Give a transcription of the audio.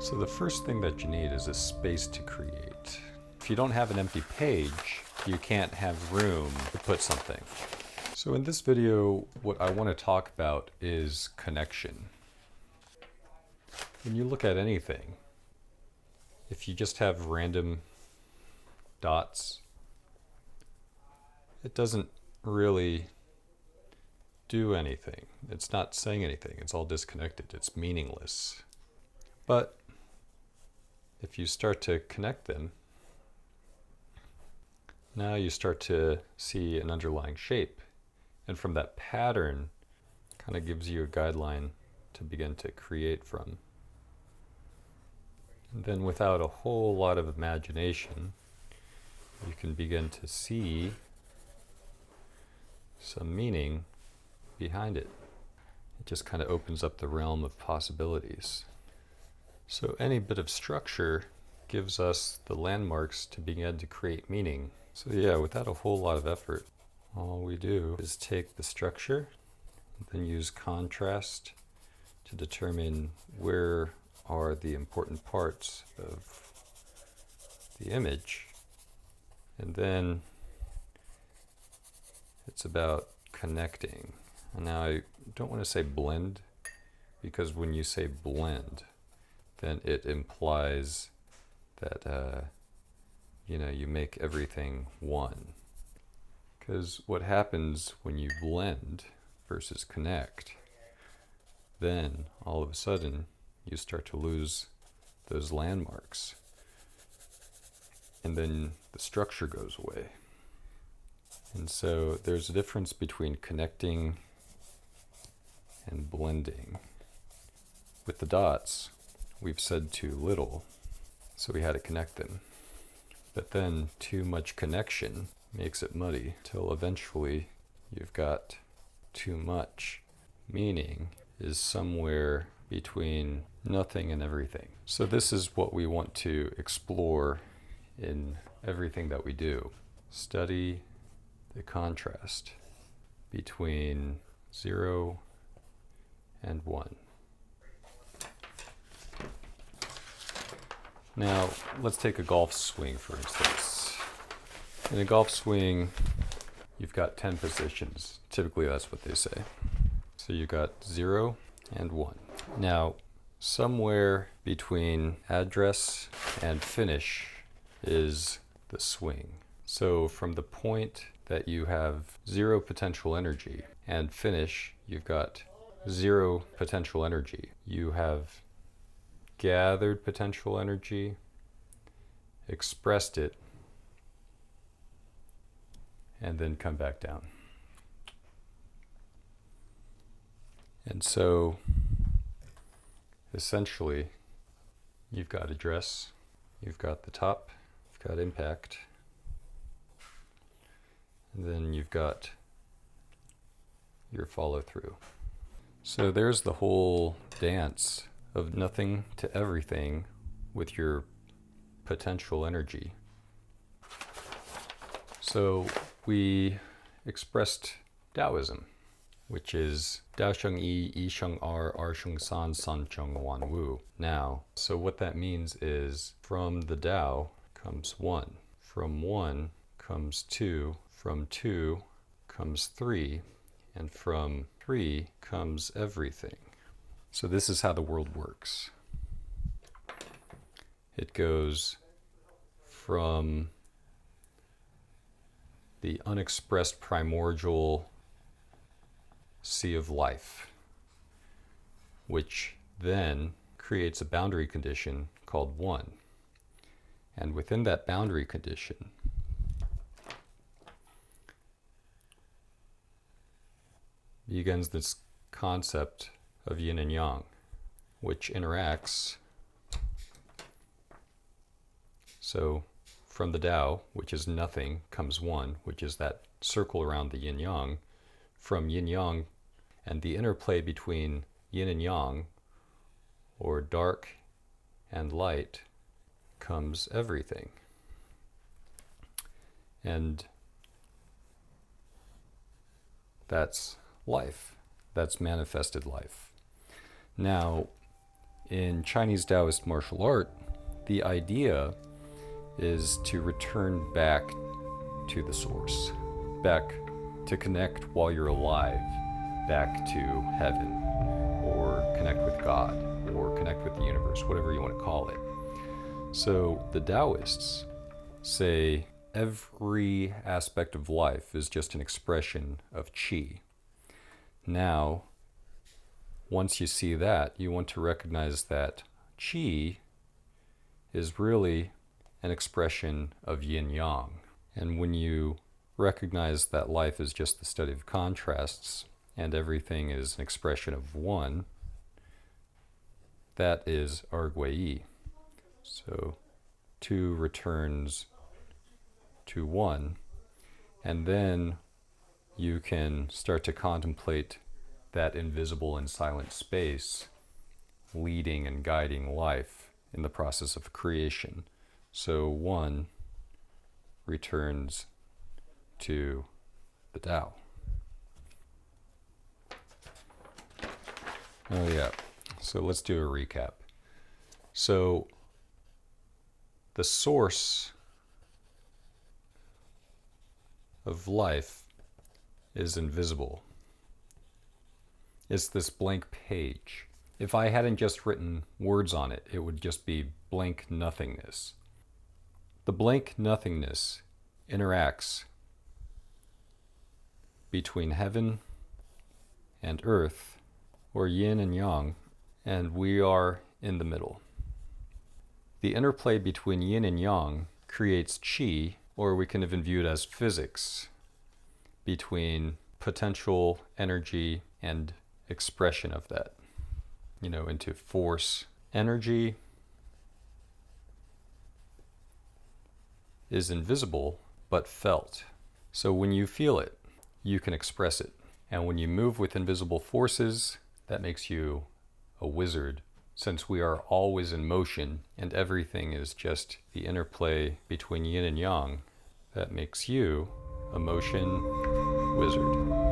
So the first thing that you need is a space to create. If you don't have an empty page, you can't have room to put something. So in this video, what I want to talk about is connection. When you look at anything, if you just have random dots, it doesn't really do anything. It's not saying anything. It's all disconnected. It's meaningless. But if you start to connect them, now you start to see an underlying shape. And from that pattern, kind of gives you a guideline to begin to create from. And then without a whole lot of imagination, you can begin to see some meaning behind it. It just kind of opens up the realm of possibilities. So any bit of structure gives us the landmarks to begin to create meaning. So yeah, without a whole lot of effort, all we do is take the structure, then use contrast to determine where are the important parts of the image. And then it's about connecting. And now I don't want to say blend, because when you say blend, then it implies that you make everything one. Because what happens when you blend versus connect, then all of a sudden you start to lose those landmarks. And then the structure goes away. And so there's a difference between connecting and blending. With the dots, we've said too little, so we had to connect them. But then too much connection makes it muddy, till eventually you've got too much. Meaning is somewhere between nothing and everything. So this is what we want to explore in everything that we do. Study the contrast between 0 and 1. Now, let's take a golf swing, for instance. In a golf swing, you've got 10 positions. Typically, that's what they say. So you've got 0 and 1. Now, somewhere between address and finish is the swing. So from the point that you have 0 potential energy and finish, you've got 0 potential energy. You have gathered potential energy, expressed it, and then come back down. And so essentially you've got address, you've got the top, you've got impact, and then you've got your follow through. So there's the whole dance of nothing to everything with your potential energy. So we expressed Daoism, which is Dao Sheng Yi, Yi Sheng Er Sheng San, San Sheng Wan Wu. Now, so what that means is from the Dao comes 1, from 1 comes 2, from 2 comes 3, and from 3 comes everything. So this is how the world works. It goes from the unexpressed primordial sea of life, which then creates a boundary condition called 1. And within that boundary condition, begins this concept of yin and yang, which interacts. So from the Tao, which is nothing, comes 1, which is that circle around the yin yang. From yin yang and the interplay between yin and yang, or dark and light, comes everything. And that's life. That's manifested life. Now, In Chinese Taoist martial art, the idea is to return back to the source, back to connect while you're alive, back to heaven, or connect with God, or connect with the universe, whatever you want to call it. So the Taoists say every aspect of life is just an expression of qi. Now, once you see that, you want to recognize that qi is really an expression of yin-yang. And when you recognize that life is just the study of contrasts and everything is an expression of one, that is argui. So 2 returns to 1, and then you can start to contemplate that invisible and silent space leading and guiding life in the process of creation. So 1 returns to the Tao. Oh yeah, so let's do a recap. So the source of life is invisible. It's this blank page. If I hadn't just written words on it, it would just be blank nothingness. The blank nothingness interacts between heaven and earth, or yin and yang, and we are in the middle. The interplay between yin and yang creates qi, or we can even view it as physics, between potential energy and expression of that, into force. Energy is invisible but felt. So when you feel it, you can express it. And when you move with invisible forces, that makes you a wizard, since we are always in motion and everything is just the interplay between yin and yang. That makes you a motion wizard.